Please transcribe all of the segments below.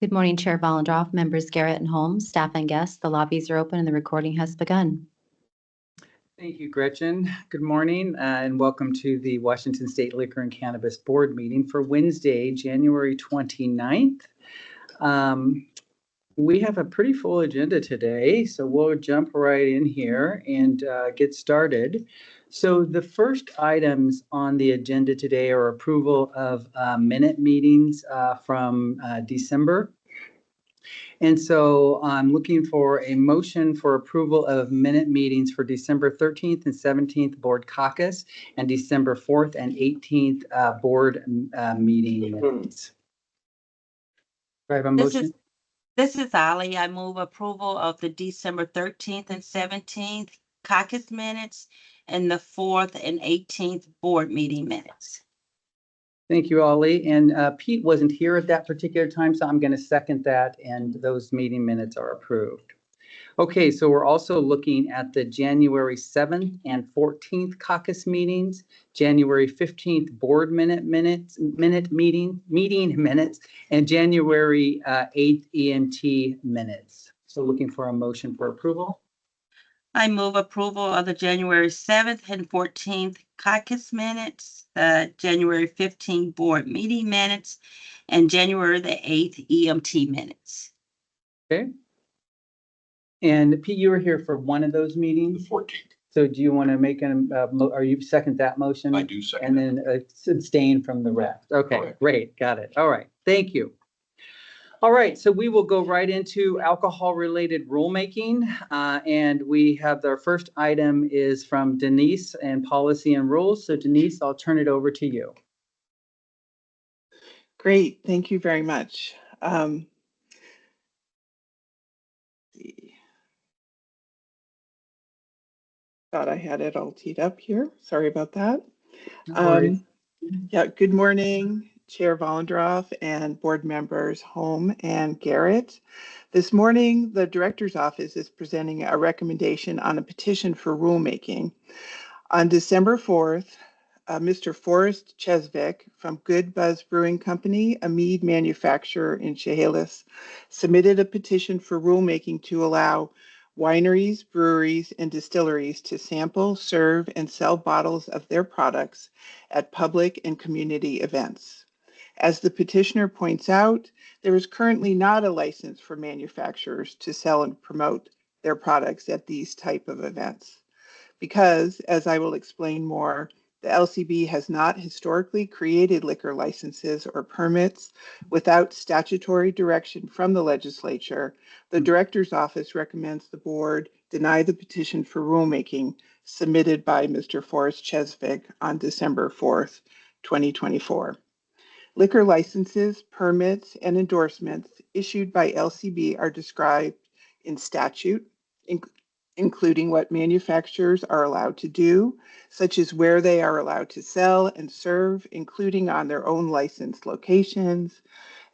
Good morning, Chair Volendroff, members Garrett and Holmes, staff and guests. The lobbies are open and the recording has begun. Thank you, Gretchen. Good morning and welcome to the Washington State Liquor and Cannabis Board meeting for Wednesday, January 29th. We have a pretty full agenda today, so we'll jump right in here and get started. So the first items on the agenda today are approval of minute meetings from December. And so I'm looking for a motion for approval of minute meetings for December 13th and 17th Board Caucus and December 4th and 18th Board meeting minutes. Do I have a motion? This is Ali. I move approval of the December 13th and 17th caucus minutes and the 4th and 18th board meeting minutes. Thank you, Ollie. And Pete wasn't here at that particular time, so I'm going to second that, and those meeting minutes are approved. Okay, so we're also looking at the January 7th and 14th caucus meetings, January 15th board meeting minutes, and January 8th EMT minutes. So looking for a motion for approval. I move approval of the January 7th and 14th caucus minutes, January 15th board meeting minutes, and January the 8th EMT minutes. Okay. And Pete, you were here for one of those meetings? The 14th. So do you want to make are you second that motion? I do second. And then abstain from the rest. Okay, Correct. Great. Got it. All right. Thank you. All right. So we will go right into alcohol related rulemaking. And we have our first item is from Denise and policy and rules. So Denise, I'll turn it over to you. Great. Thank you very much. Thought I had it all teed up here. Sorry about that. Yeah, good morning, Chair Volendroff and board members Holm and Garrett. This morning, the Director's Office is presenting a recommendation on a petition for rulemaking. On December 4th, Mr. Forrest Chesvick from Good Buzz Brewing Company, a mead manufacturer in Chehalis, submitted a petition for rulemaking to allow wineries, breweries, and distilleries to sample, serve, and sell bottles of their products at public and community events. As the petitioner points out, there is currently not a license for manufacturers to sell and promote their products at these type of events. Because, as I will explain more, the LCB has not historically created liquor licenses or permits without statutory direction from the legislature. The Director's Office recommends the board deny the petition for rulemaking submitted by Mr. Forrest Chesvick on December 4th, 2024. Liquor licenses, permits, and endorsements issued by LCB are described in statute, including what manufacturers are allowed to do, such as where they are allowed to sell and serve, including on their own licensed locations,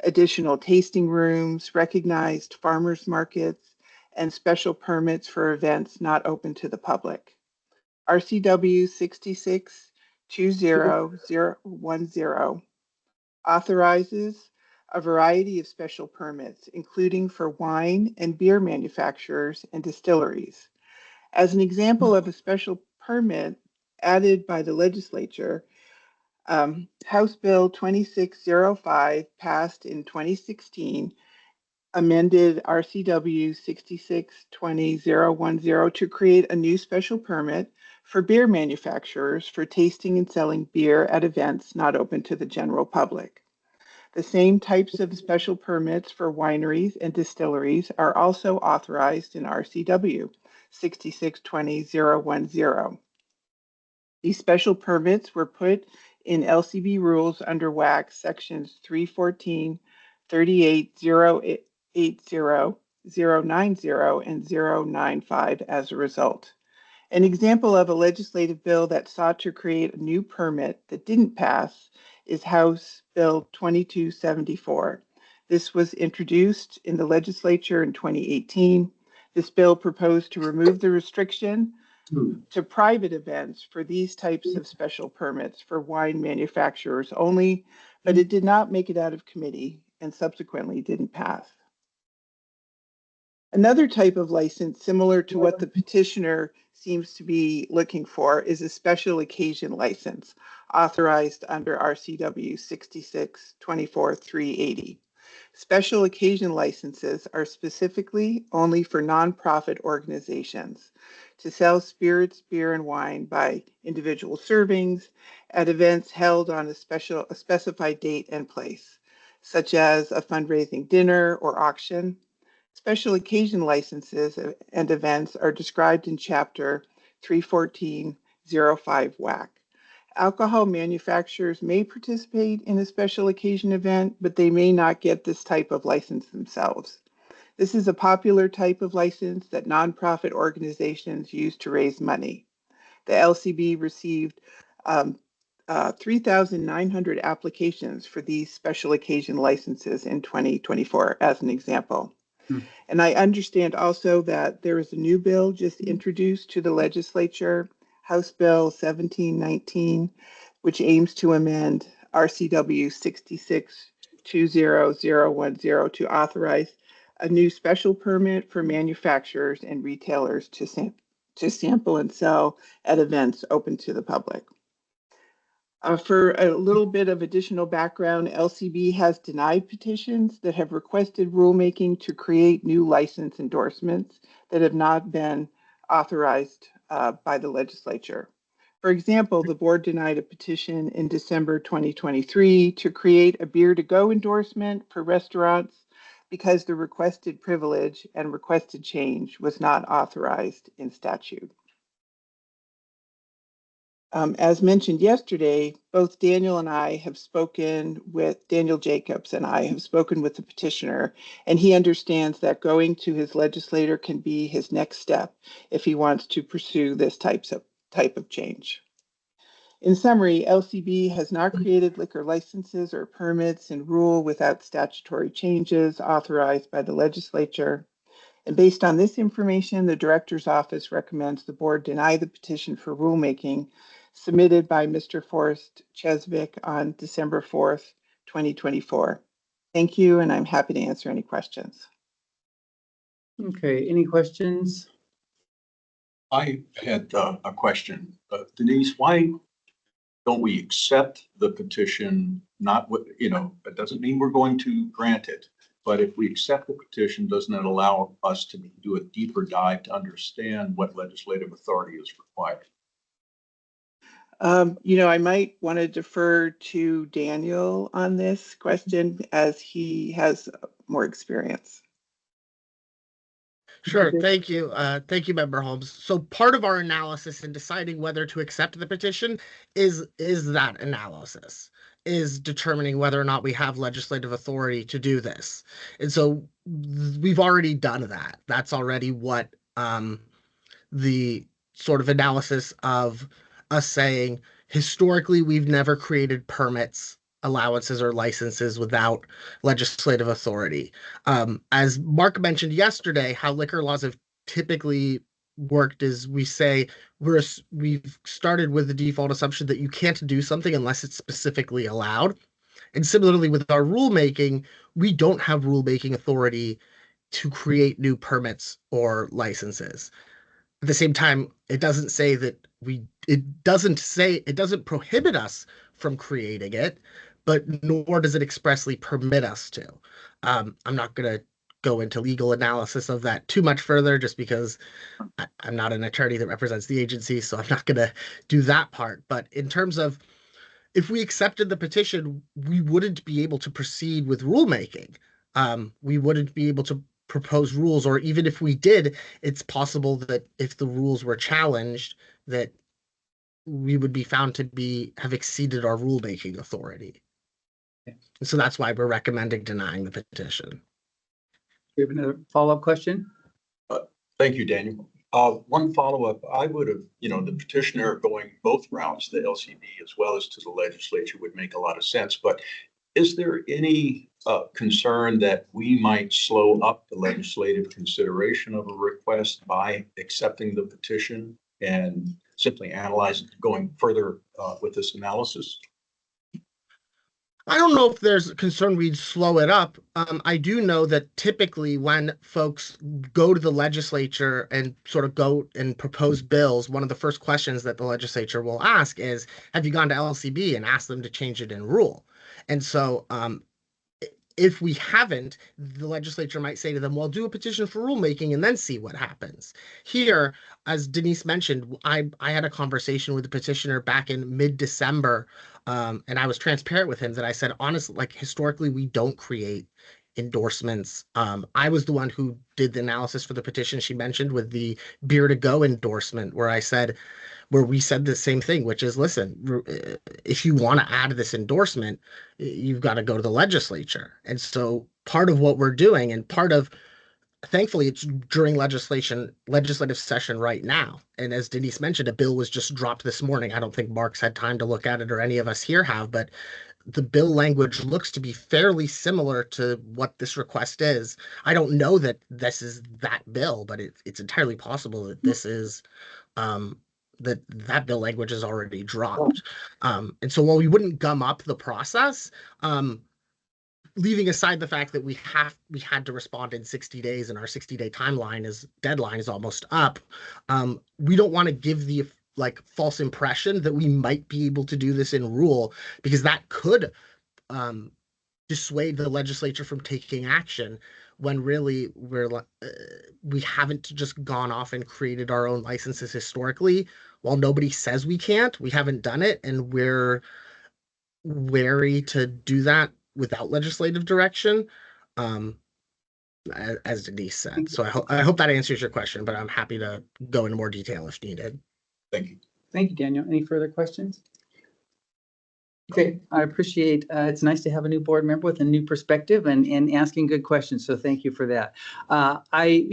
additional tasting rooms, recognized farmers markets, and special permits for events not open to the public. RCW 6620010 authorizes a variety of special permits, including for wine and beer manufacturers and distilleries. As an example of a special permit added by the legislature, House Bill 2605 passed in 2016, amended RCW 6620010 to create a new special permit for beer manufacturers for tasting and selling beer at events not open to the general public. The same types of special permits for wineries and distilleries are also authorized in RCW 6620010. These special permits were put in LCB rules under WAC sections 314, 38, 080, 090, and 095 as a result. An example of a legislative bill that sought to create a new permit that didn't pass is House Bill 2274. This was introduced in the legislature in 2018. This bill proposed to remove the restriction to private events for these types of special permits for wine manufacturers only, but it did not make it out of committee and subsequently didn't pass. Another type of license similar to what the petitioner seems to be looking for is a special occasion license authorized under RCW 66-24-380. Special occasion licenses are specifically only for nonprofit organizations to sell spirits, beer, and wine by individual servings at events held on a specified date and place, such as a fundraising dinner or auction. Special occasion licenses and events are described in Chapter 314.05 WAC. Alcohol manufacturers may participate in a special occasion event, but they may not get this type of license themselves. This is a popular type of license that nonprofit organizations use to raise money. The LCB received 3,900 applications for these special occasion licenses in 2024, as an example. And I understand also that there is a new bill just introduced to the legislature, House Bill 1719, which aims to amend RCW 66-20010 to authorize a new special permit for manufacturers and retailers to sample and sell at events open to the public. For a little bit of additional background, LCB has denied petitions that have requested rulemaking to create new license endorsements that have not been authorized by the legislature. For example, the board denied a petition in December 2023 to create a beer-to-go endorsement for restaurants because the requested privilege and requested change was not authorized in statute. As mentioned yesterday, both Daniel Jacobs and I have spoken with the petitioner, and he understands that going to his legislator can be his next step if he wants to pursue this type of change. In summary, LCB has not created liquor licenses or permits and rule without statutory changes authorized by the legislature. And based on this information, the director's office recommends the board deny the petition for rulemaking submitted by Mr. Forrest Chesvick on December 4th, 2024. Thank you, and I'm happy to answer any questions. Okay, any questions? I had a question. Denise, why don't we accept the petition? Not what, it doesn't mean we're going to grant it, but if we accept the petition, doesn't it allow us to do a deeper dive to understand what legislative authority is required? I might want to defer to Daniel on this question as he has more experience. Sure. Thank you. Thank you, Member Holmes. So part of our analysis in deciding whether to accept the petition is that analysis, is determining whether or not we have legislative authority to do this. And so we've already done that. That's already what the sort of analysis of us saying, historically, we've never created permits, allowances, or licenses without legislative authority. As Mark mentioned yesterday, how liquor laws have typically worked is we say we've started with the default assumption that you can't do something unless it's specifically allowed. And similarly with our rulemaking, we don't have rulemaking authority to create new permits or licenses. At the same time, it doesn't prohibit us from creating it, but nor does it expressly permit us to. I'm not going to go into legal analysis of that too much further, just because I'm not an attorney that represents the agency, so I'm not going to do that part. But in terms of if we accepted the petition, we wouldn't be able to proceed with rulemaking. We wouldn't be able to propose rules, or even if we did, it's possible that if the rules were challenged, that we would be found to have exceeded our rulemaking authority. Okay. So that's why we're recommending denying the petition. Do you have another follow-up question? Thank you, Daniel. One follow-up, I would have, the petitioner going both routes, the LCB as well as to the legislature, would make a lot of sense. But is there any concern that we might slow up the legislative consideration of a request by accepting the petition and simply analyzing, going further with this analysis? I don't know if there's concern we'd slow it up. I do know that typically when folks go to the legislature and sort of go and propose bills, one of the first questions that the legislature will ask is, have you gone to LCB and asked them to change it in rule? And so if we haven't, the legislature might say to them, well, do a petition for rulemaking and then see what happens. Here, as Denise mentioned, I had a conversation with the petitioner back in mid-December, and I was transparent with him that I said, honestly, like historically, we don't create endorsements. I was the one who did the analysis for the petition she mentioned with the beer to go endorsement, where we said the same thing, which is, listen, if you want to add this endorsement, you've got to go to the legislature. And so part of what we're doing, and thankfully, it's during legislative session right now. And as Denise mentioned, a bill was just dropped this morning. I don't think Mark's had time to look at it or any of us here have, but the bill language looks to be fairly similar to what this request is. I don't know that this is that bill, but it's entirely possible that this is that bill language is already dropped. And so while we wouldn't gum up the process, leaving aside the fact that we had to respond in 60 days and our 60-day deadline is almost up, we don't want to give the false impression that we might be able to do this in rule, because that could dissuade the legislature from taking action, when really we haven't just gone off and created our own licenses historically. While nobody says we can't, we haven't done it, and we're wary to do that without legislative direction, as Denise said. So I hope that answers your question, but I'm happy to go into more detail if needed. Thank you. Thank you, Daniel. Any further questions? Okay, I appreciate, it's nice to have a new board member with a new perspective and asking good questions. So thank you for that. I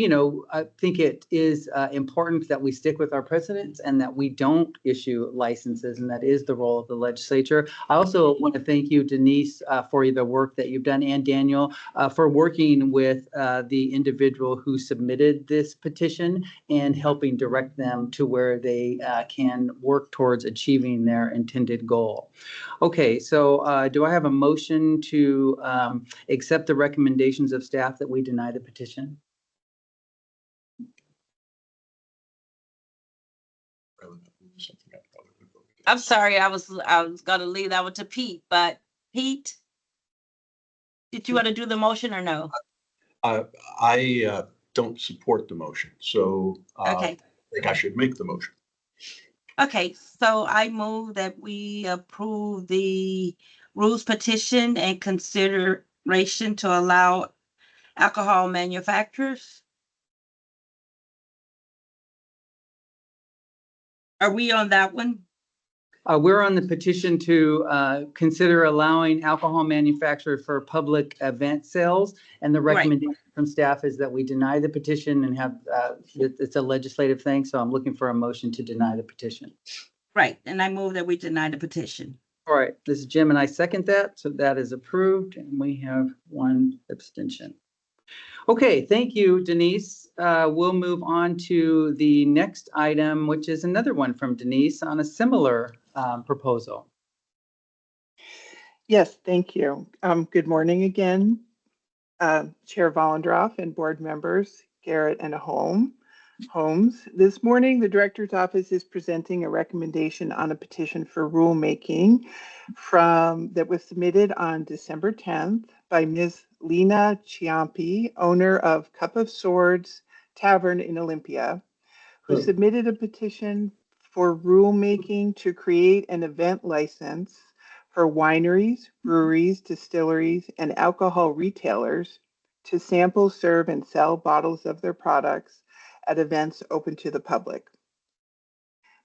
think it is important that we stick with our precedents and that we don't issue licenses, and that is the role of the legislature. I also want to thank you, Denise, for the work that you've done, and Daniel, for working with the individual who submitted this petition and helping direct them to where they can work towards achieving their intended goal. Okay, so do I have a motion to accept the recommendations of staff that we deny the petition? I'm sorry, I was gonna leave that one to Pete, but Pete, did you want to do the motion or no? I don't support the motion, so Okay. I think I should make the motion. Okay, so I move that we approve the rules petition and consideration to allow alcohol manufacturers. Are we on that one? We're on the petition to consider allowing alcohol manufacturers for public event sales, and the recommendation from staff is that we deny the petition and have it's a legislative thing. So I'm looking for a motion to deny the petition. Right, and I move that we deny the petition. All right, this is Jim, and I second that. So that is approved, and we have one abstention. Okay, thank you, Denise. We'll move on to the next item, which is another one from Denise on a similar proposal. Yes, thank you. Good morning again, Chair Vollendroff and board members Garrett and Holmes. This morning, the Director's Office is presenting a recommendation on a petition for rulemaking that was submitted on December 10th by Ms. Lena Ciampi, owner of Cup of Swords Tavern in Olympia, who submitted a petition for rulemaking to create an event license for wineries, breweries, distilleries, and alcohol retailers to sample, serve, and sell bottles of their products at events open to the public.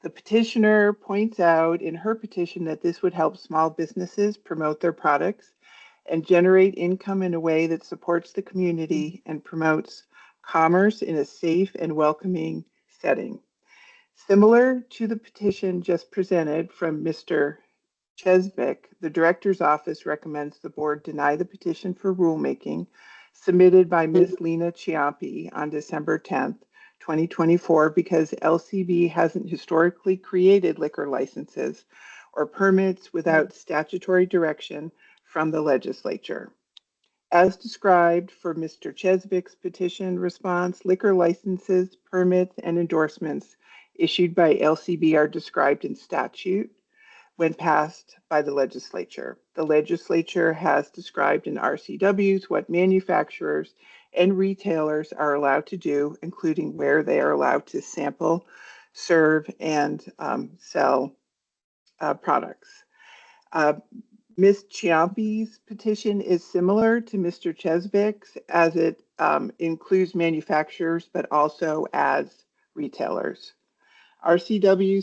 The petitioner points out in her petition that this would help small businesses promote their products and generate income in a way that supports the community and promotes commerce in a safe and welcoming setting. Similar to the petition just presented from Mr. Chesvick, the Director's Office recommends the board deny the petition for rulemaking submitted by Ms. Lena Ciampi on December 10th, 2024, because LCB hasn't historically created liquor licenses or permits without statutory direction from the legislature. As described for Mr. Cheswick's petition response, liquor licenses, permits, and endorsements issued by LCB are described in statute when passed by the legislature. The legislature has described in RCWs what manufacturers and retailers are allowed to do, including where they are allowed to sample, serve, and sell products. Ms. Ciampi's petition is similar to Mr. Cheswick's as it includes manufacturers, but also adds retailers. RCW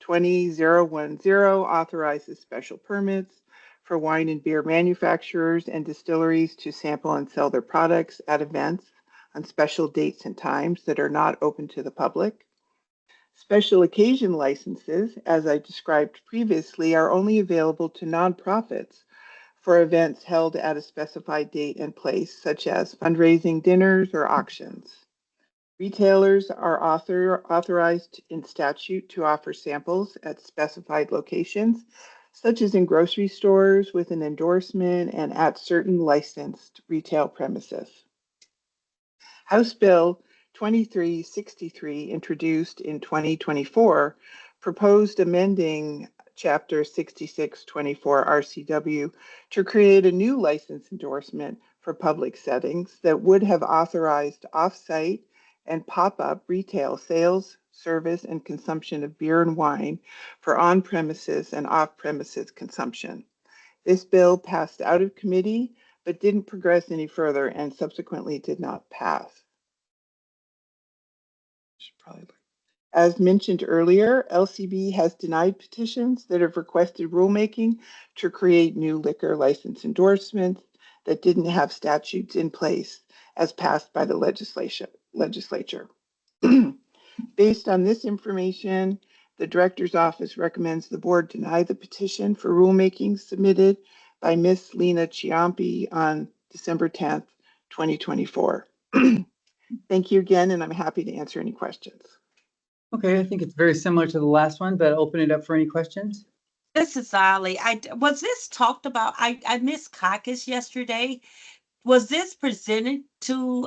66-20-010 authorizes special permits for wine and beer manufacturers and distilleries to sample and sell their products at events on special dates and times that are not open to the public. Special occasion licenses, as I described previously, are only available to nonprofits for events held at a specified date and place, such as fundraising dinners or auctions. Retailers are authorized in statute to offer samples at specified locations, such as in grocery stores with an endorsement and at certain licensed retail premises. House Bill 2363, introduced in 2024, proposed amending Chapter 6624 RCW to create a new license endorsement for public settings that would have authorized off-site and pop-up retail sales, service, and consumption of beer and wine for on-premises and off-premises consumption. This bill passed out of committee, but didn't progress any further and subsequently did not pass. As mentioned earlier, LCB has denied petitions that have requested rulemaking to create new liquor license endorsements that didn't have statutes in place as passed by the legislature. Based on this information, the Director's Office recommends the Board deny the petition for rulemaking submitted by Ms. Lena Ciampi on December 10th, 2024. Thank you again, and I'm happy to answer any questions. Okay, I think it's very similar to the last one, but open it up for any questions. This is Ali. Was this talked about? I missed caucus yesterday. Was this presented to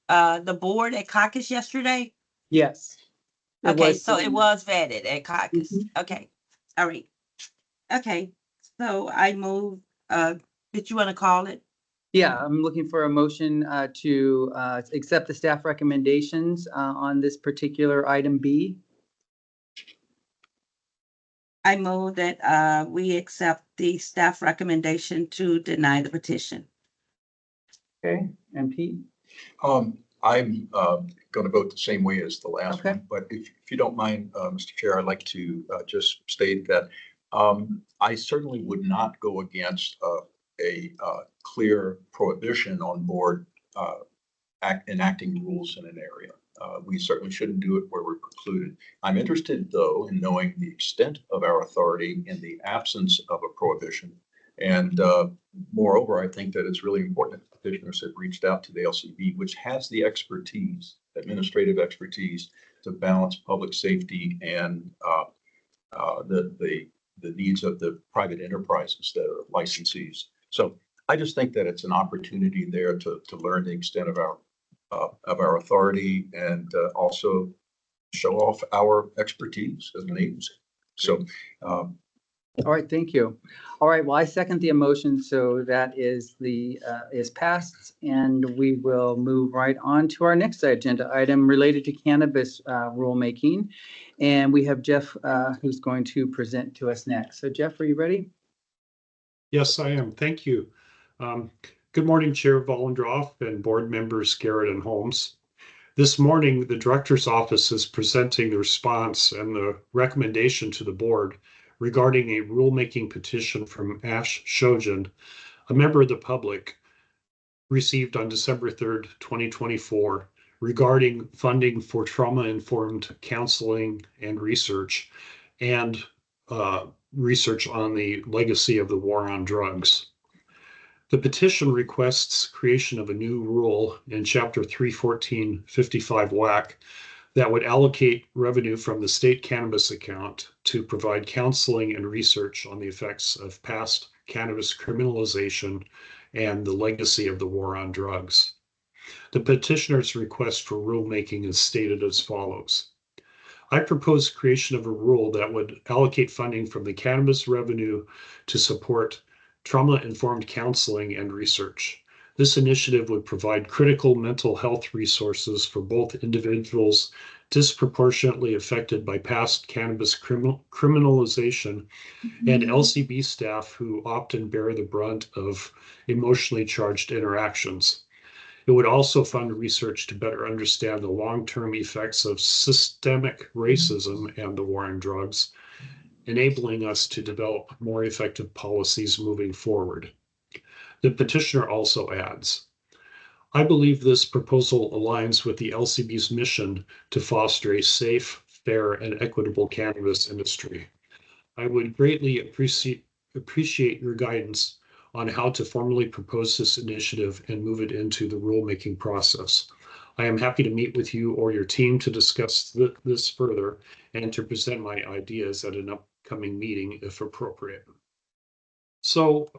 the board at caucus yesterday? Yes. Okay, so it was vetted at caucus. Mhm. Okay, all right. Okay, so I move. Did you want to call it? Yeah, I'm looking for a motion to accept the staff recommendations on this particular item B. I move that we accept the staff recommendation to deny the petition. Okay, and Pete? I'm going to vote the same way as the last Okay. one, but if you don't mind, Mr. Chair, I'd like to just state that I certainly would not go against a clear prohibition on board enacting rules in an area. We certainly shouldn't do it where we're precluded. I'm interested, though, in knowing the extent of our authority in the absence of a prohibition. And moreover, I think that it's really important that petitioners have reached out to the LCB, which has the expertise, administrative expertise, to balance public safety and the needs of the private enterprises that are licensees. So I just think that it's an opportunity there to learn the extent of our authority and also show off our expertise as an agency. So all right, thank you. All right, well, I second the motion, so that is passed, and we will move right on to our next agenda item related to cannabis rulemaking. And we have Jeff who's going to present to us next. So Jeff, are you ready? Yes, I am. Thank you. Good morning, Chair Volendroff and board members Garrett and Holmes. This morning, the Director's Office is presenting the response and the recommendation to the board regarding a rulemaking petition from Ash Shojan, a member of the public, received on December 3rd, 2024, regarding funding for trauma-informed counseling and research research on the legacy of the war on drugs. The petition requests creation of a new rule in Chapter 314.55 WAC that would allocate revenue from the state cannabis account to provide counseling and research on the effects of past cannabis criminalization and the legacy of the war on drugs. The petitioner's request for rulemaking is stated as follows. I propose creation of a rule that would allocate funding from the cannabis revenue to support trauma-informed counseling and research. This initiative would provide critical mental health resources for both individuals disproportionately affected by past cannabis criminalization and LCB staff who often bear the brunt of emotionally charged interactions. It would also fund research to better understand the long-term effects of systemic racism and the war on drugs, enabling us to develop more effective policies moving forward. The petitioner also adds, I believe this proposal aligns with the LCB's mission to foster a safe, fair, and equitable cannabis industry. I would greatly appreciate your guidance on how to formally propose this initiative and move it into the rulemaking process. I am happy to meet with you or your team to discuss this further and to present my ideas at an upcoming meeting if appropriate. So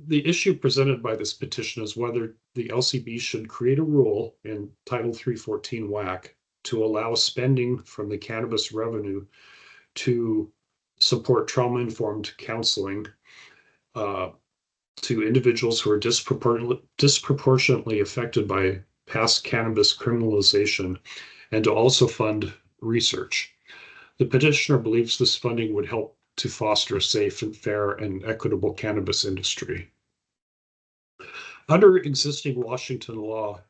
the issue presented by this petition is whether the LCB should create a rule in Title 314 WAC to allow spending from the cannabis revenue to support trauma-informed counseling to individuals who are disproportionately affected by past cannabis criminalization, and to also fund research. The petitioner believes this funding would help to foster a safe and fair and equitable cannabis industry. Under existing Washington law,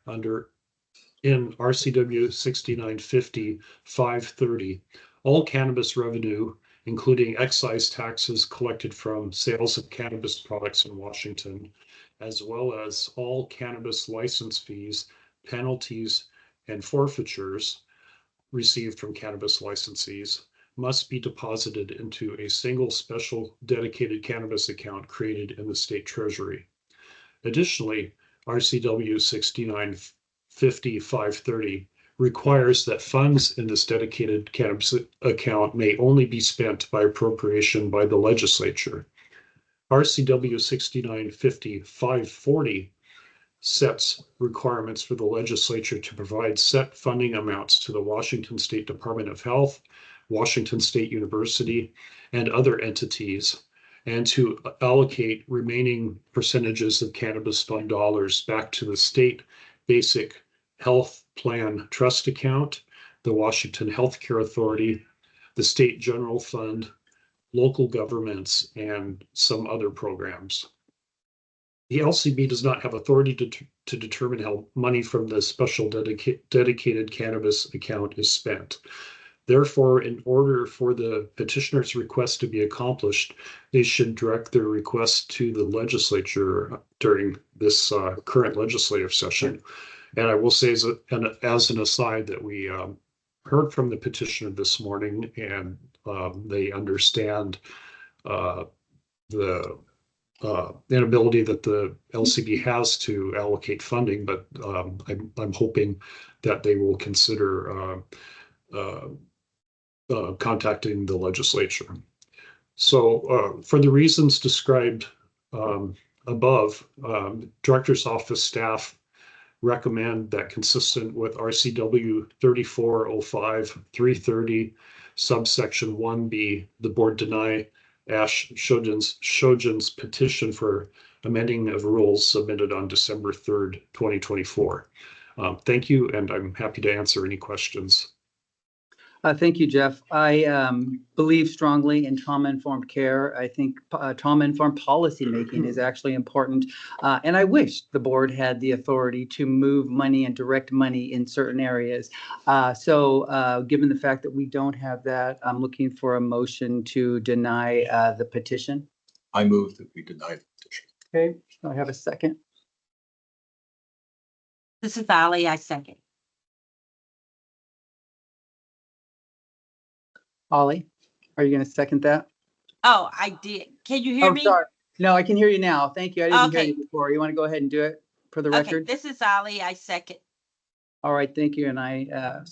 in RCW 6950-530, all cannabis revenue, including excise taxes collected from sales of cannabis products in Washington, as well as all cannabis license fees, penalties, and forfeitures received from cannabis licensees, must be deposited into a single special dedicated cannabis account created in the state treasury. Additionally, RCW 6950-530 requires that funds in this dedicated cannabis account may only be spent by appropriation by the legislature. RCW 6950-540 sets requirements for the legislature to provide set funding amounts to the Washington State Department of Health, Washington State University, and other entities, and to allocate remaining percentages of cannabis fund dollars back to the state basic health plan trust account, the Washington Healthcare Authority, the state general fund, local governments, and some other programs. The LCB does not have authority to determine how money from the special dedicated cannabis account is spent. Therefore, in order for the petitioner's request to be accomplished, they should direct their request to the legislature during this current legislative session. And I will say as an aside that we heard from the petitioner this morning, and they understand the inability that the LCB has to allocate funding, but I'm hoping that they will consider contacting the legislature. So for the reasons described above, Director's Office staff recommend that, consistent with RCW 3405-330 subsection 1B, the board deny Ash Shojan's petition for amending of rules submitted on December 3rd, 2024. Thank you, and I'm happy to answer any questions. Thank you, Jeff. I believe strongly in trauma-informed care. I think trauma-informed policymaking is actually important. And I wish the board had the authority to move money and direct money in certain areas. So given the fact that we don't have that, I'm looking for a motion to deny the petition. I move that we deny the petition. Okay, do I have a second? This is Ali, I second. Ollie, are you going to second that? Oh, I did. Can you hear me? Sorry. No, I can hear you now. Thank you. I didn't hear Okay. you before. You want to go ahead and do it for the Okay, record? this is Ali, I second. All right, thank you. And I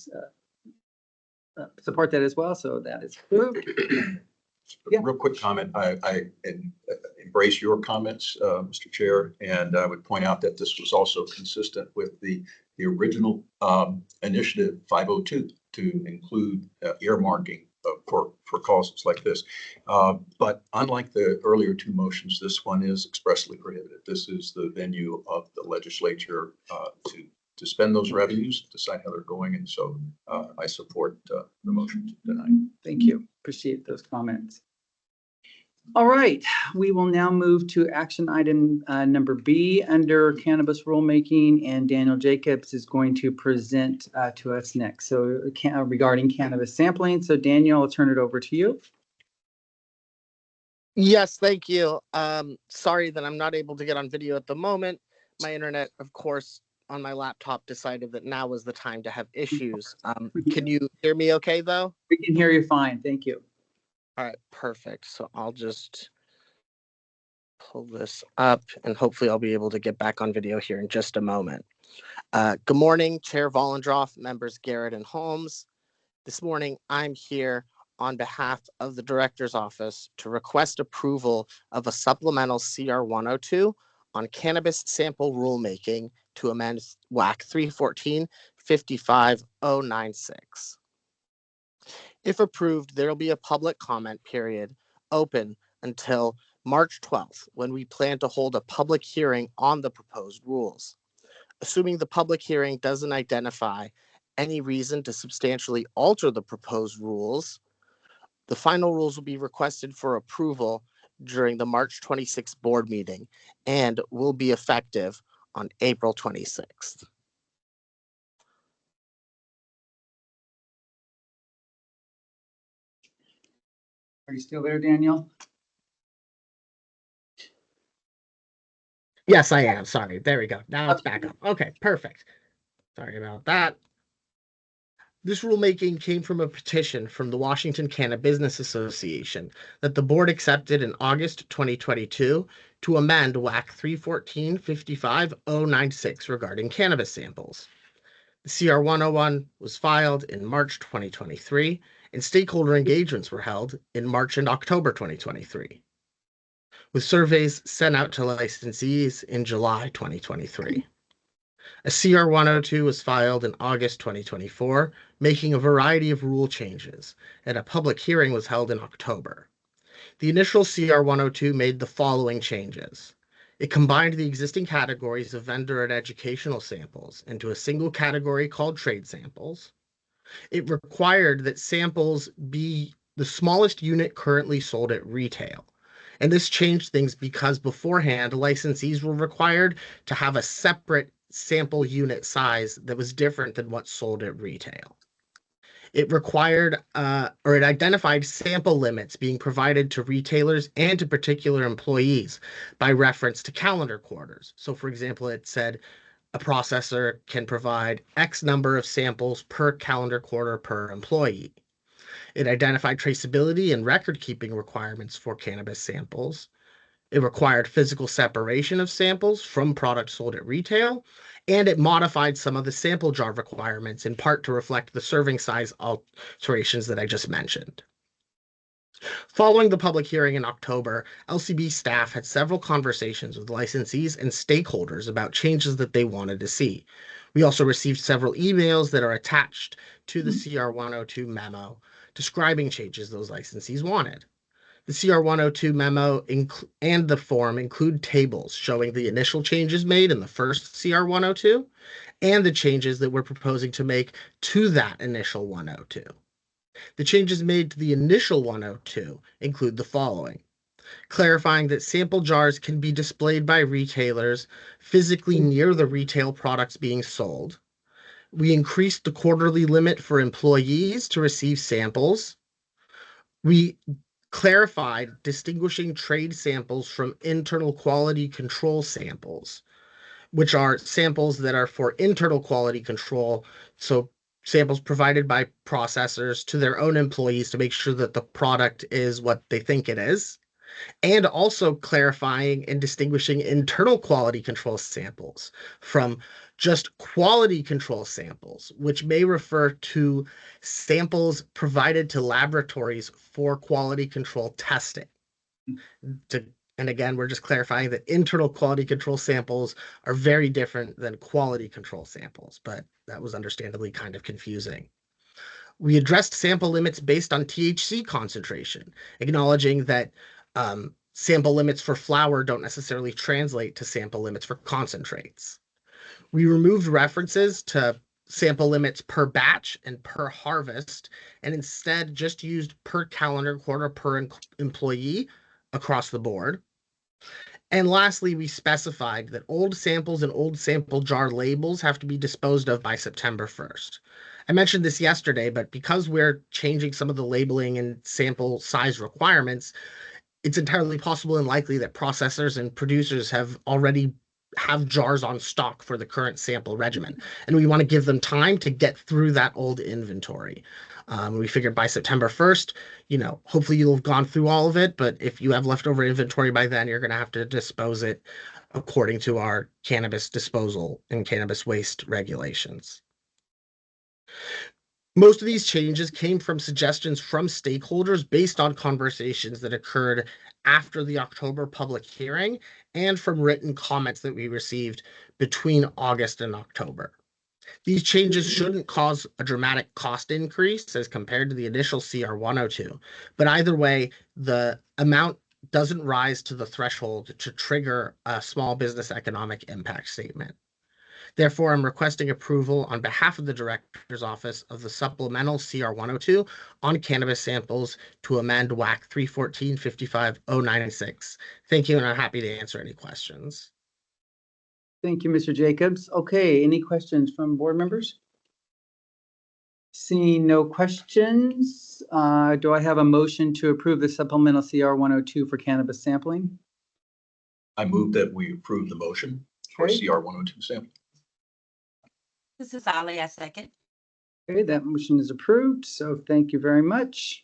support that as well. So that is approved. Yeah. Real quick comment. I embrace your comments, Mr. Chair, and I would point out that this was also consistent with the original initiative 502 to include earmarking for causes like this. But unlike the earlier two motions, this one is expressly prohibited. This is the venue of the legislature to spend those revenues, decide how they're going, and so I support the motion to deny. Thank you. Appreciate those comments. All right, we will now move to action item number B under cannabis rulemaking, and Daniel Jacobs is going to present to us next. So regarding cannabis sampling. So Daniel, I'll turn it over to you. Yes, thank you. Sorry that I'm not able to get on video at the moment. My internet, of course, on my laptop decided that now was the time to have issues. Can you hear me okay, though? We can hear you fine. Thank you. All right, perfect. So I'll just pull this up and hopefully I'll be able to get back on video here in just a moment. Good morning, Chair Vollendroff, members Garrett and Holmes. This morning, I'm here on behalf of the Director's Office to request approval of a supplemental CR 102 on cannabis sample rulemaking to amend WAC 314-55096. If approved, there will be a public comment period open until March 12th, when we plan to hold a public hearing on the proposed rules. Assuming the public hearing doesn't identify any reason to substantially alter the proposed rules, the final rules will be requested for approval during the March 26th board meeting and will be effective on April 26th. Are you still there, Daniel? Yes, I am. Sorry. There we go. Now it's back up. Okay, perfect. Sorry about that. This rulemaking came from a petition from the Washington Cannabis Business Association that the board accepted in August 2022 to amend WAC 314-55096 regarding cannabis samples. The CR 101 was filed in March 2023, and stakeholder engagements were held in March and October 2023, with surveys sent out to licensees in July 2023. A CR 102 was filed in August 2024, making a variety of rule changes, and a public hearing was held in October. The initial CR 102 made the following changes. It combined the existing categories of vendor and educational samples into a single category called trade samples. It required that samples be the smallest unit currently sold at retail. And this changed things because beforehand, licensees were required to have a separate sample unit size that was different than what's sold at retail. It required or it identified sample limits being provided to retailers and to particular employees by reference to calendar quarters. So, for example, it said a processor can provide X number of samples per calendar quarter per employee. It identified traceability and record-keeping requirements for cannabis samples. It required physical separation of samples from products sold at retail, and it modified some of the sample jar requirements in part to reflect the serving size alterations that I just mentioned. Following the public hearing in October, LCB staff had several conversations with licensees and stakeholders about changes that they wanted to see. We also received several emails that are attached to the CR 102 memo describing changes those licensees wanted. The CR 102 memo and the form include tables showing the initial changes made in the first CR 102 and the changes that we're proposing to make to that initial 102. The changes made to the initial 102 include the following: clarifying that sample jars can be displayed by retailers physically near the retail products being sold. We increased the quarterly limit for employees to receive samples. We clarified distinguishing trade samples from internal quality control samples, which are samples that are for internal quality control. So samples provided by processors to their own employees to make sure that the product is what they think it is, and also clarifying and distinguishing internal quality control samples from just quality control samples, which may refer to samples provided to laboratories for quality control testing. And again, we're just clarifying that internal quality control samples are very different than quality control samples, but that was understandably kind of confusing. We addressed sample limits based on THC concentration, acknowledging that sample limits for flower don't necessarily translate to sample limits for concentrates. We removed references to sample limits per batch and per harvest, and instead just used per calendar quarter per employee across the board. And lastly, we specified that old samples and old sample jar labels have to be disposed of by September 1st. I mentioned this yesterday, but because we're changing some of the labeling and sample size requirements, it's entirely possible and likely that processors and producers have already have jars on stock for the current sample regimen. And we want to give them time to get through that old inventory. We figured by September 1st, hopefully you'll have gone through all of it, but if you have leftover inventory by then, you're going to have to dispose it according to our cannabis disposal and cannabis waste regulations. Most of these changes came from suggestions from stakeholders based on conversations that occurred after the October public hearing and from written comments that we received between August and October. These changes shouldn't cause a dramatic cost increase as compared to the initial CR 102, but either way, the amount doesn't rise to the threshold to trigger a small business economic impact statement. Therefore, I'm requesting approval on behalf of the Director's Office of the supplemental CR 102 on cannabis samples to amend WAC 314-55-096. Thank you, and I'm happy to answer any questions. Thank you, Mr. Jacobs. Okay, any questions from board members? Seeing no questions, do I have a motion to approve the supplemental CR 102 for cannabis sampling? I move that we approve the motion for Okay. CR 102 sample. This is Ali, I second. Okay, that motion is approved, so thank you very much.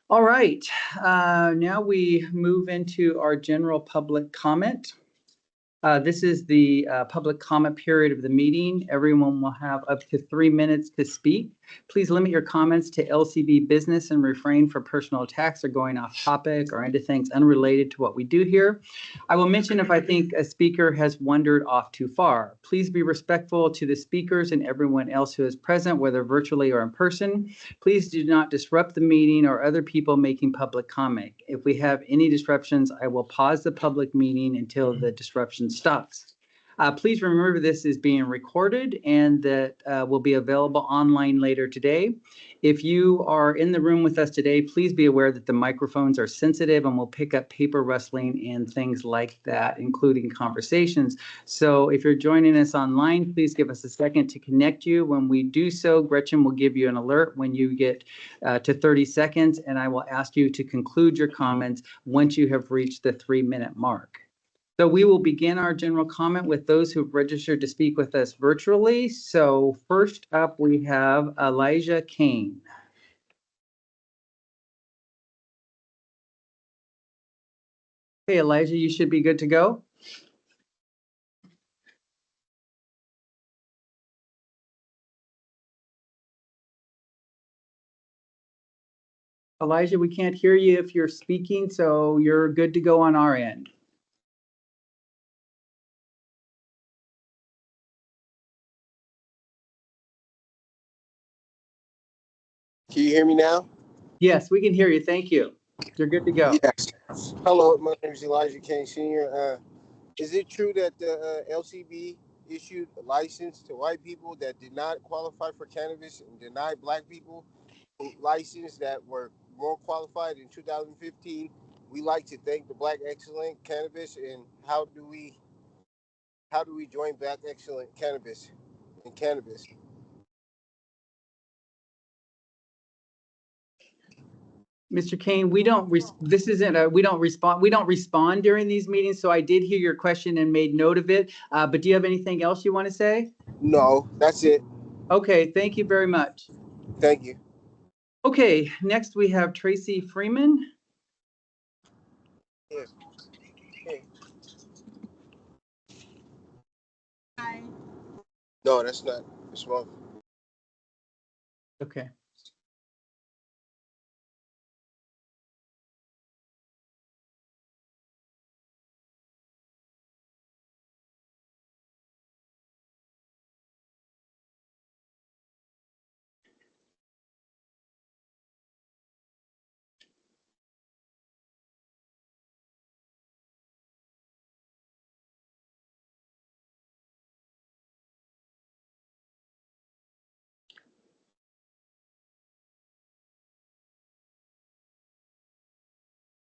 All right, now we move into our general public comment. This is the public comment period of the meeting. Everyone will have up to 3 minutes to speak. Please limit your comments to LCB business and refrain from personal attacks or going off topic or into things unrelated to what we do here. I will mention if I think a speaker has wandered off too far. Please be respectful to the speakers and everyone else who is present, whether virtually or in person. Please do not disrupt the meeting or other people making public comment. If we have any disruptions, I will pause the public meeting until the disruption stops. Please remember this is being recorded and that will be available online later today. If you are in the room with us today, please be aware that the microphones are sensitive and will pick up paper rustling and things like that, including conversations. So if you're joining us online, please give us a second to connect you. When we do so, Gretchen will give you an alert when you get to 30 seconds, and I will ask you to conclude your comments once you have reached the 3-minute mark. So we will begin our general comment with those who've registered to speak with us virtually. So first up, we have Elijah Kane. Hey, Elijah, you should be good to go. Elijah, we can't hear you if you're speaking, so you're good to go on our end. Can you hear me now? Yes, we can hear you. Thank you. You're good to go. Yes. Hello, my name is Elijah Kane Sr. Is it true that the LCB issued a license to white people that did not qualify for cannabis and denied black people license that were more qualified in 2015? We like to thank the Black Excellent Cannabis, and how do we join Black Excellent Cannabis and cannabis? Mr. Kane, we don't respond during these meetings, so I did hear your question and made note of it. But do you have anything else you want to say? No, that's it. Okay, thank you very much. Thank you. Okay, next we have Tracy Freeman. Yes. Hey. Hi. No, that's not. It's wrong. Okay.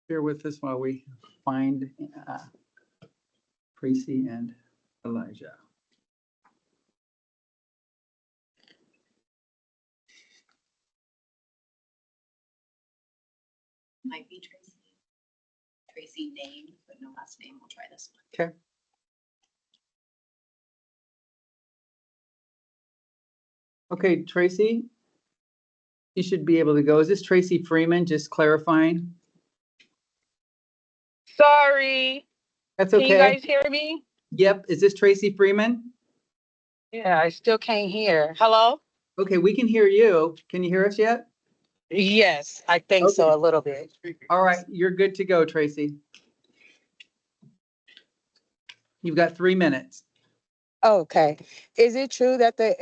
Bear with us while we find Tracy and Elijah. Might be Tracy. Tracy name, but no last name. We'll try this one. Okay. Okay, Tracy, you should be able to go. Is this Tracy Freeman? Just clarifying. Sorry, That's can you okay. guys hear me? Yep. Is this Tracy Freeman? Yeah, I still can't hear. Hello? Okay, we can hear you. Can you hear us yet? Yes, I think Okay. so, a little bit. All right, you're good to go, Tracy. You've got 3 minutes. Okay. Is it true that the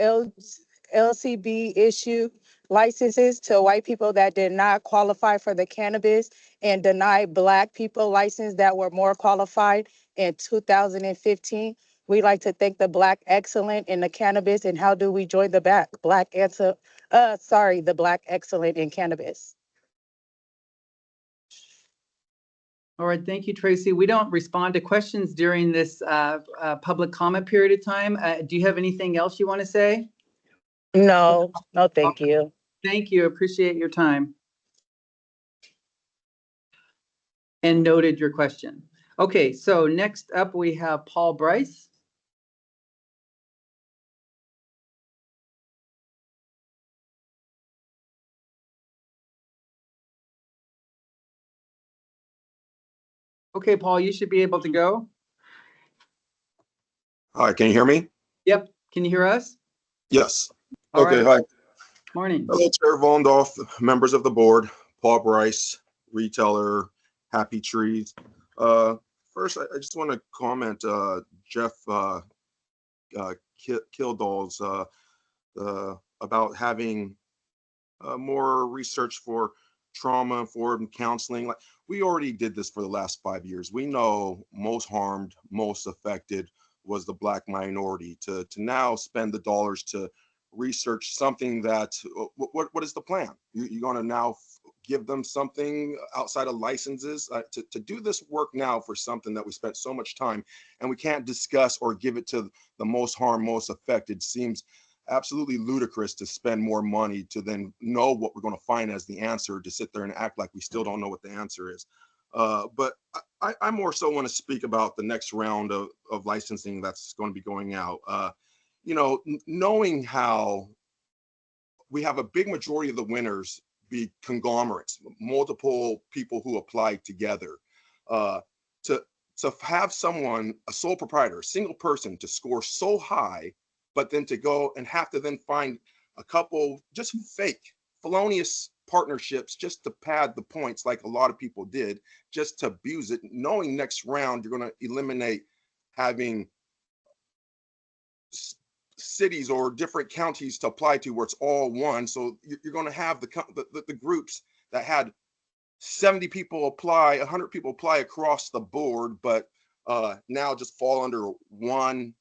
LCB issued licenses to white people that did not qualify for the cannabis and denied Black people license that were more qualified in 2015? We like to thank the Black excellent in the cannabis, and how do we join the the Black excellent in cannabis? All right, thank you, Tracy. We don't respond to questions during this public comment period of time. Do you have anything else you want to say? No, thank you. Thank you. Appreciate your time. And noted your question. Okay, so next up we have Paul Bryce. Okay, Paul, you should be able to go. Hi, can you hear me? Yep. Can you hear us? Yes. All Okay, right. hi. Morning. Hello, Chair Vondoff, members of the board, Paul Bryce, retailer, Happy Trees. First, I just want to comment, Jeff Kildall's about having more research for trauma-informed counseling. Like, we already did this for the last 5 years. We know most harmed, most affected was the Black minority. To now spend the dollars to research something that, what is the plan? You're going to now give them something outside of licenses to do this work now for something that we spent so much time and we can't discuss or give it to the most harmed, most affected seems absolutely ludicrous to spend more money to then know what we're going to find as the answer, to sit there and act like we still don't know what the answer is. But I more so want to speak about the next round of licensing that's going to be going out. Knowing how we have a big majority of the winners be conglomerates, multiple people who apply together. To have someone, a sole proprietor, a single person, to score so high, but then to go and have to then find a couple just fake, felonious partnerships just to pad the points like a lot of people did, just to abuse it, knowing next round you're going to eliminate having cities or different counties to apply to where it's all one. So you're going to have the groups that had 70 people apply, 100 people apply across the board, but now just fall under one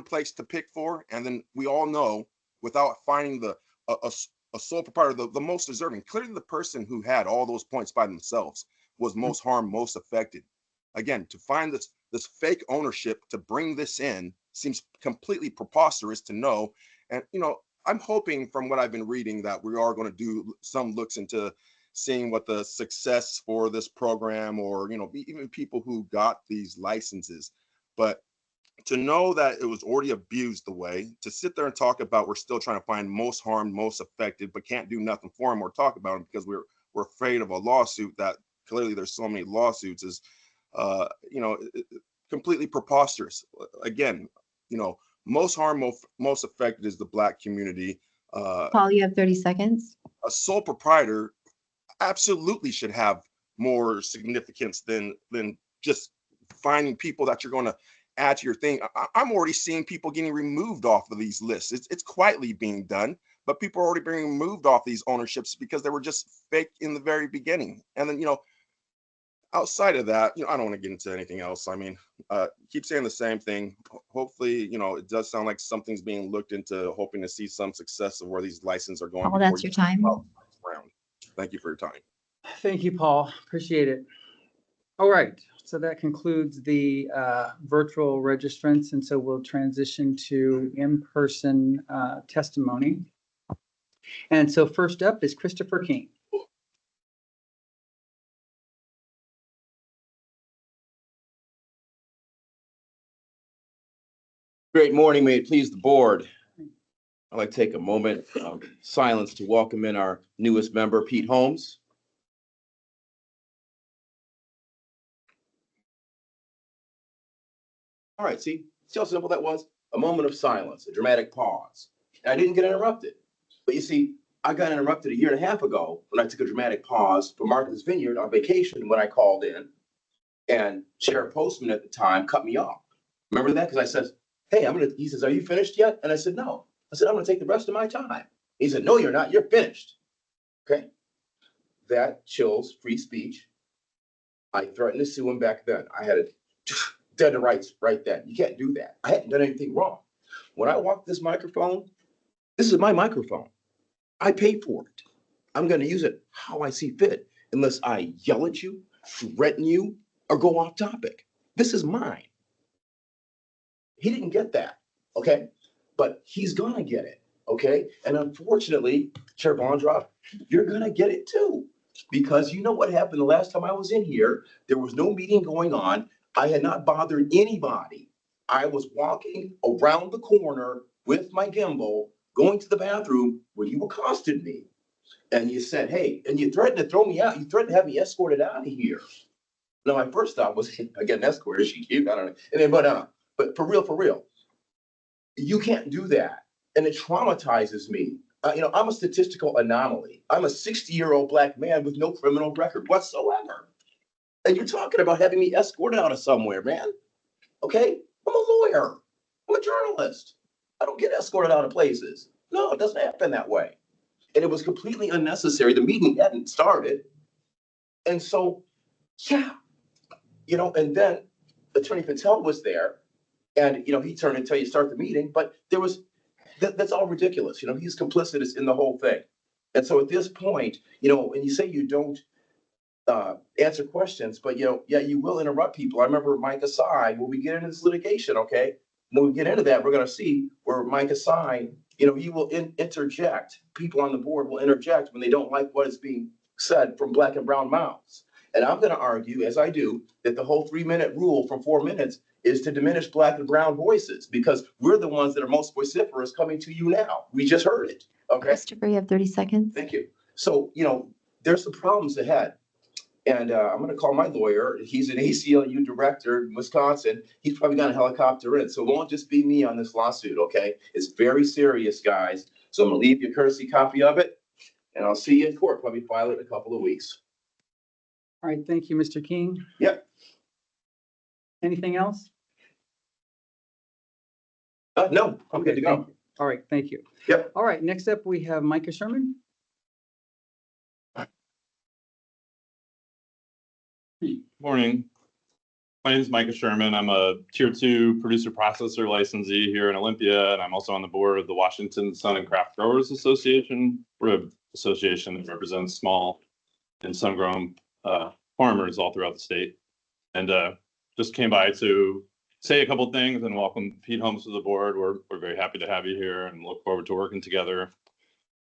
place to pick for. And then we all know, without finding a sole proprietor, the most deserving, clearly the person who had all those points by themselves was most harmed, most affected. Again, to find this fake ownership to bring this in seems completely preposterous to know. And I'm hoping, from what I've been reading, that we are going to do some looks into seeing what the success for this program, or even people who got these licenses. But to know that it was already abused the way, to sit there and talk about we're still trying to find most harmed, most affected, but can't do nothing for them or talk about them because we're afraid of a lawsuit, that clearly there's so many lawsuits, is completely preposterous. Again, most harm, most affected is the Black community. Paul, you have 30 seconds. A sole proprietor absolutely should have more significance than just finding people that you're going to add to your thing. I'm already seeing people getting removed off of these lists. It's quietly being done, but people are already being removed off these ownerships because they were just fake in the very beginning. And then, outside of that, I don't want to get into anything else. I mean, keep saying the same thing. Hopefully, it does sound like something's being looked into, hoping to see some success of where these licenses are going. Paul, that's your time. Round. Thank you for your time. Thank you, Paul. Appreciate it. All right. So that concludes the virtual registrants. And so we'll transition to in-person testimony. And so first up is Christopher King. Great morning. May it please the board. I'd like to take a moment of silence to welcome in our newest member, Pete Holmes. All right, see how simple that was? A moment of silence, a dramatic pause. And I didn't get interrupted. But you see, I got interrupted 1.5 years ago when I took a dramatic pause for Martha's Vineyard on vacation when I called in, and Chair Postman at the time cut me off. Remember that? Because I said, hey, he says, are you finished yet? And I said, no. I said, I'm gonna take the rest of my time. He said, no, you're not, you're finished. Okay. That chills free speech. I threatened to sue him back then. I had it dead to rights right then. You can't do that. I hadn't done anything wrong. When I walk this microphone, this is my microphone. I paid for it. I'm gonna use it how I see fit, unless I yell at you, threaten you, or go off topic. This is mine. He didn't get that, okay? But he's gonna get it, okay? And unfortunately, Chair Bondroff, you're gonna get it too. Because you know what happened the last time I was in here, there was no meeting going on. I had not bothered anybody. I was walking around the corner with my gimbal, going to the bathroom when you accosted me. And you said, hey, and you threatened to throw me out. You threatened to have me escorted out of here. Now, my first thought was, I get an escort, is she cute? I don't know. And then, but for real, you can't do that. And it traumatizes me. I'm a statistical anomaly. I'm a 60-year-old Black man with no criminal record whatsoever. And you're talking about having me escorted out of somewhere, man. Okay? I'm a lawyer. I'm a journalist. I don't get escorted out of places. No, it doesn't happen that way. And it was completely unnecessary. The meeting hadn't started. And so, yeah, and then Attorney Patel was there. And, he turned until you start the meeting, but there was, that's all ridiculous. He's complicit in the whole thing. And so at this point, and you say you don't answer questions, but, yeah, you will interrupt people. I remember Mike Asai, when we get into this litigation, okay? When we get into that, we're going to see where Mike Asai, he will interject. People on the board will interject when they don't like what is being said from Black and brown mouths. And I'm going to argue, as I do, that the whole 3-minute rule from 4 minutes is to diminish Black and brown voices, because we're the ones that are most vociferous coming to you now. We just heard it. Okay. Christopher, you have 30 seconds. Thank you. So, there's some problems ahead. And I'm going to call my lawyer. He's an ACLU director in Wisconsin. He's probably got a helicopter in. So it won't just be me on this lawsuit. Okay. It's very serious, guys. So I'm going to leave you a courtesy copy of it, and I'll see you in court. Probably file it in a couple of weeks. All right. Thank you, Mr. King. Yep. Anything else? No, I'm good to go. All right. Thank you. Yep. All right. Next up, we have Micah Sherman. Morning. My name is Micah Sherman. I'm a Tier 2 producer processor licensee here in Olympia, and I'm also on the board of the Washington Sun and Craft Growers Association. We're an association that represents small and sun-grown farmers all throughout the state. And just came by to say a couple things and welcome Pete Holmes to the board. We're very happy to have you here and look forward to working together.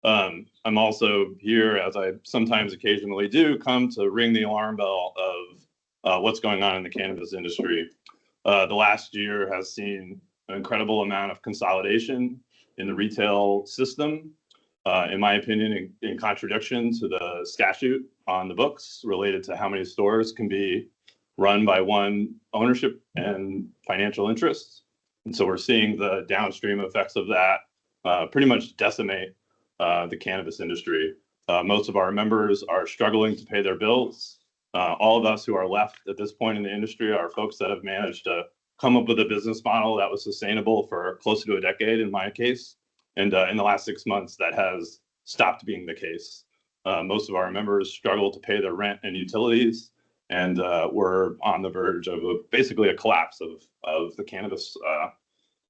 I'm also here, as I sometimes occasionally do, come to ring the alarm bell of what's going on in the cannabis industry. The last year has seen an incredible amount of consolidation in the retail system, in my opinion, in contradiction to the statute on the books related to how many stores can be run by one ownership and financial interests. And so we're seeing the downstream effects of that pretty much decimate the cannabis industry. Most of our members are struggling to pay their bills. All of us who are left at this point in the industry are folks that have managed to come up with a business model that was sustainable for close to a decade in my case. And in the last 6 months, that has stopped being the case. Most of our members struggle to pay their rent and utilities, and we're on the verge of basically a collapse of the cannabis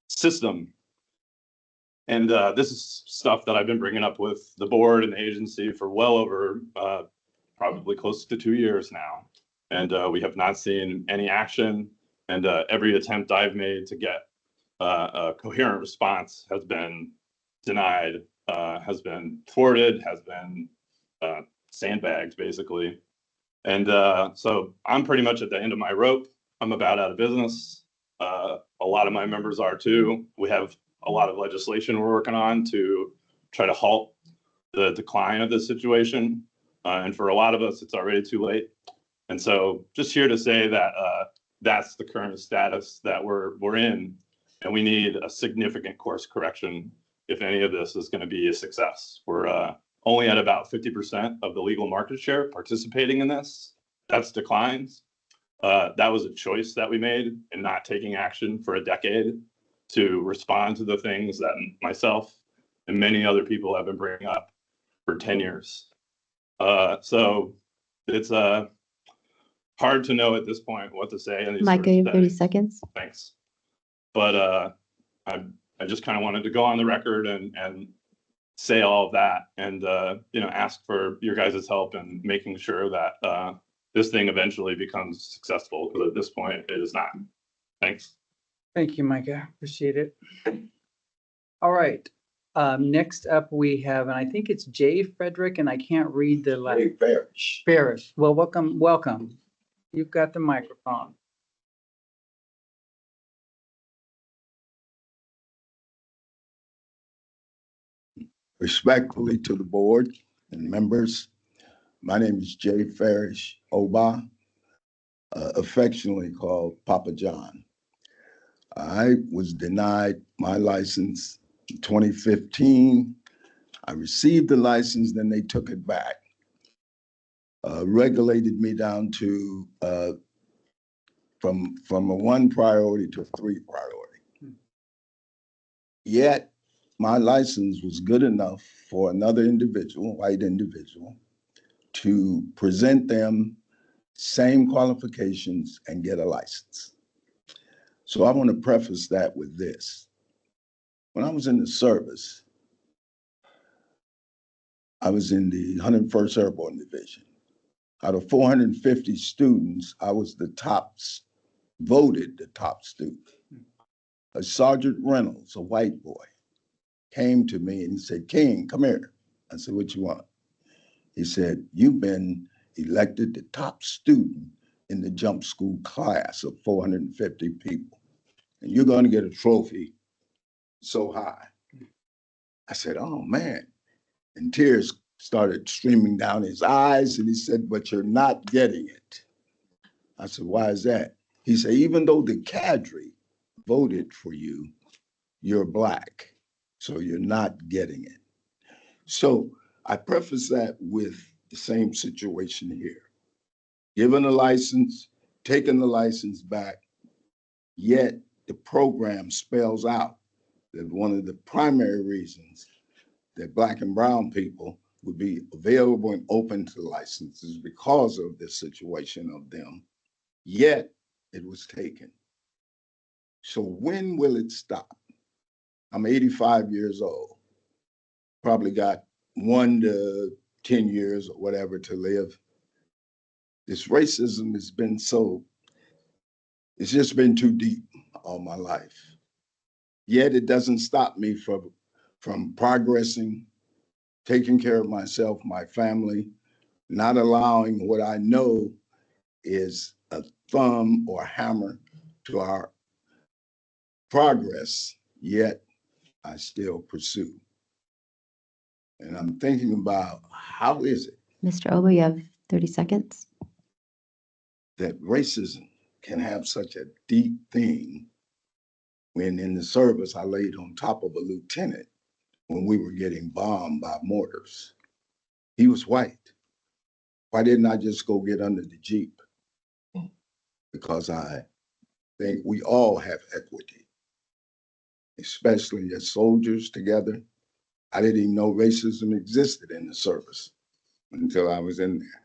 system. And this is stuff that I've been bringing up with the board and the agency for well over probably close to 2 years now. And we have not seen any action. And every attempt I've made to get a coherent response has been denied, has been thwarted, has been sandbagged, basically. And so I'm pretty much at the end of my rope. I'm about out of business. A lot of my members are too. We have a lot of legislation we're working on to try to halt the decline of this situation. And for a lot of us, it's already too late. And so just here to say that that's the current status that we're in. And we need a significant course correction if any of this is going to be a success. We're only at about 50% of the legal market share participating in this. That's declines. That was a choice that we made in not taking action for a decade to respond to the things that myself and many other people have been bringing up for 10 years. So it's hard to know at this point what to say. In these Micah, you have 30 seconds. Thanks. But I just kind of wanted to go on the record and say all of that, and ask for your guys' help in making sure that this thing eventually becomes successful, because at this point it is not. Thanks. Thank you, Micah. Appreciate it. All right. Next up we have, and I think it's Jay Frederick, and I can't read the last. Farish. Well, welcome. You've got the microphone. Respectfully to the board and members, my name is Jay Farish Oba, affectionately called Papa John. I was denied my license in 2015. I received the license, then they took it back. Regulated me down to from a 1 priority to a 3 priority. Yet my license was good enough for another individual, white individual, to present them same qualifications and get a license. So I want to preface that with this. When I was in the service, I was in the 101st Airborne Division. Out of 450 students, I was voted the top student. A Sergeant Reynolds, a white boy, came to me and he said, "King, come here." I said, "What you want?" He said, "You've been elected the top student in the jump school class of 450 people, and you're going to get a trophy so high." I said, "Oh man." And tears started streaming down his eyes, and he said, "But you're not getting it." I said, "Why is that?" He said, "Even though the cadre voted for you, you're Black, so you're not getting it." So I preface that with the same situation here. Given a license, taking the license back, yet the program spells out that one of the primary reasons that Black and brown people would be available and open to licenses because of this situation of them, yet it was taken. So when will it stop? I'm 85 years old, probably got 1 to 10 years or whatever to live. This racism has been it's just been too deep all my life. Yet it doesn't stop me from progressing, taking care of myself, my family, not allowing what I know is a thumb or a hammer to our progress, yet I still pursue. And I'm thinking about how is it Mr. Oba, you have 30 seconds. that racism can have such a deep thing When in the service, I laid on top of a lieutenant when we were getting bombed by mortars. He was white. Why didn't I just go get under the Jeep? Because I think we all have equity, especially as soldiers together. I didn't even know racism existed in the service until I was in there.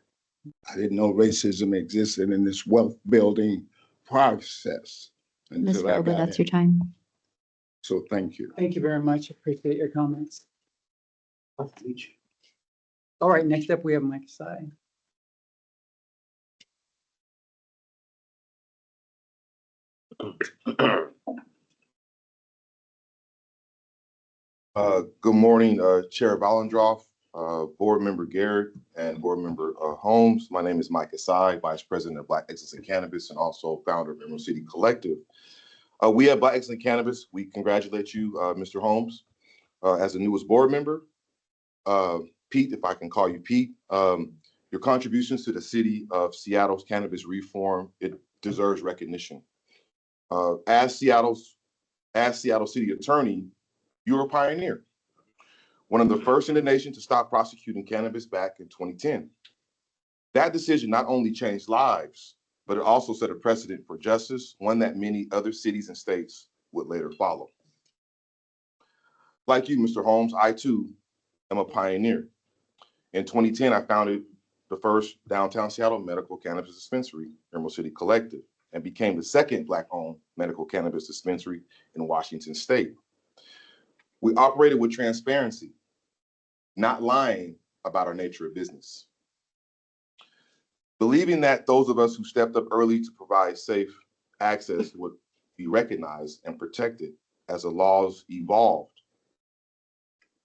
I didn't know racism existed in this wealth building process until Mr. I Oba, got that's in. your time. So thank you. Thank you very much. Appreciate your comments. All right, next up we have Mike Sy. Good morning, Chair Valendroff, Board Member Garrett, and Board Member Holmes. My name is Mike Asai, Vice President of Black Excellence in Cannabis and also founder of Emerald City Collective. We at Black Excellence in Cannabis, we congratulate you, Mr. Holmes, as the newest board member. Pete, if I can call you Pete, your contributions to the city of Seattle's cannabis reform, it deserves recognition. As Seattle City Attorney, you're a pioneer. One of the first in the nation to stop prosecuting cannabis back in 2010. That decision not only changed lives, but it also set a precedent for justice, one that many other cities and states would later follow. Like you, Mr. Holmes, I too am a pioneer. In 2010, I founded the first downtown Seattle medical cannabis dispensary, Emerald City Collective, and became the second Black-owned medical cannabis dispensary in Washington State. We operated with transparency, not lying about our nature of business. Believing that those of us who stepped up early to provide safe access would be recognized and protected as the laws evolved.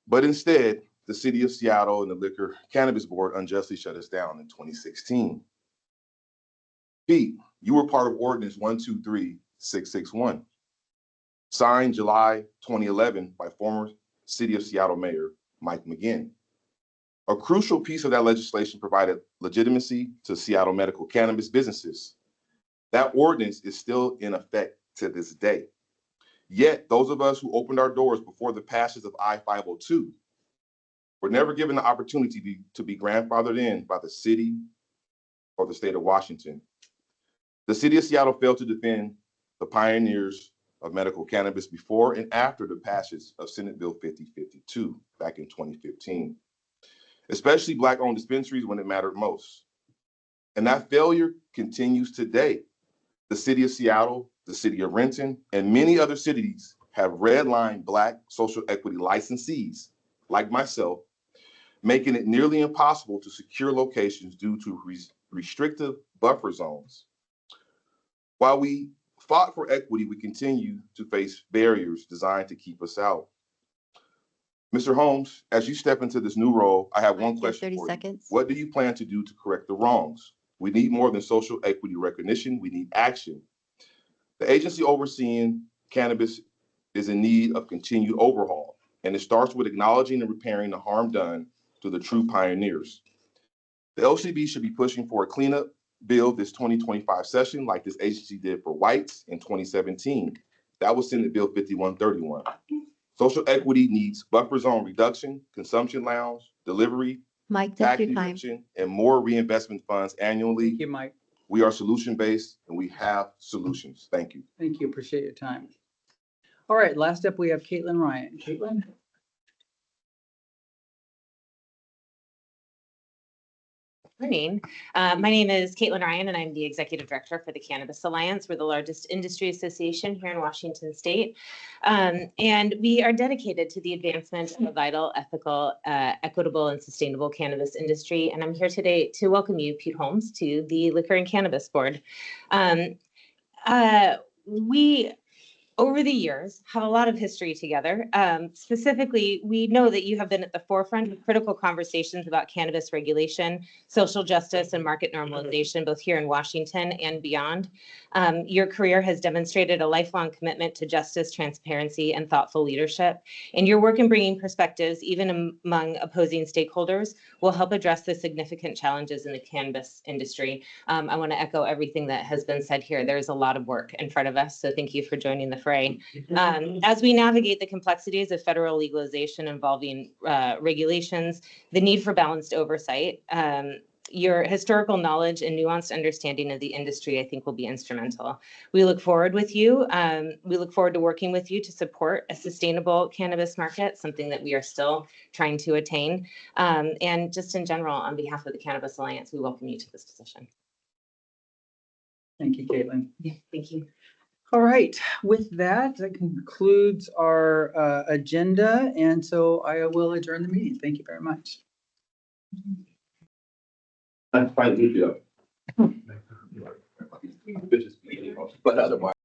But instead, the city of Seattle and the Liquor Cannabis Board unjustly shut us down in 2016. Pete, you were part of Ordinance 123661, signed July 2011 by former City of Seattle Mayor Mike McGinn. A crucial piece of that legislation provided legitimacy to Seattle medical cannabis businesses. That ordinance is still in effect to this day. Yet, those of us who opened our doors before the passage of I-502 were never given the opportunity to be grandfathered in by the city or the state of Washington. The city of Seattle failed to defend the pioneers of medical cannabis before and after the passage of Senate Bill 5052 back in 2015, especially Black-owned dispensaries when it mattered most. And that failure continues today. The city of Seattle, the city of Renton, and many other cities have redlined Black social equity licensees, like myself, making it nearly impossible to secure locations due to restrictive buffer zones. While we fought for equity, we continue to face barriers designed to keep us out. Mr. Holmes, as you step into this new role, I have one question 30 for you. seconds. What do you plan to do to correct the wrongs? We need more than social equity recognition. We need action. The agency overseeing cannabis is in need of continued overhaul, and it starts with acknowledging and repairing the harm done to the true pioneers. The LCB should be pushing for a cleanup bill this 2025 session, like this agency did for whites in 2017. That was Senate Bill 5131. Social equity needs buffer zone reduction, consumption lounge, delivery, Mike, tax that's your time. exemption, and more reinvestment funds annually. Thank you, Mike. We are solution-based and we have solutions. Thank you. Thank you. Appreciate your time. All right, last up we have Caitlin Ryan. Caitlin? Morning. My name is Caitlin Ryan, and I'm the Executive Director for the Cannabis Alliance. We're the largest industry association here in Washington State. And we are dedicated to the advancement of a vital, ethical, equitable, and sustainable cannabis industry. And I'm here today to welcome you, Pete Holmes, to the Liquor and Cannabis Board. We over the years have a lot of history together. Specifically, we know that you have been at the forefront of critical conversations about cannabis regulation, social justice, and market normalization, both here in Washington and beyond. Your career has demonstrated a lifelong commitment to justice, transparency, and thoughtful leadership. And your work in bringing perspectives, even among opposing stakeholders, will help address the significant challenges in the cannabis industry. I want to echo everything that has been said here. There's a lot of work in front of us, so thank you for joining the fray. As we navigate the complexities of federal legalization involving regulations, the need for balanced oversight, your historical knowledge and nuanced understanding of the industry, I think, will be instrumental. We look forward with you. We look forward to working with you to support a sustainable cannabis market, something that we are still trying to attain. And just in general, on behalf of the Cannabis Alliance, we welcome you to this position. Thank you, Caitlin. Yeah, thank you. All right, with that, that concludes our agenda. And so I will adjourn the meeting. Thank you very much. That's fine, good job. But otherwise.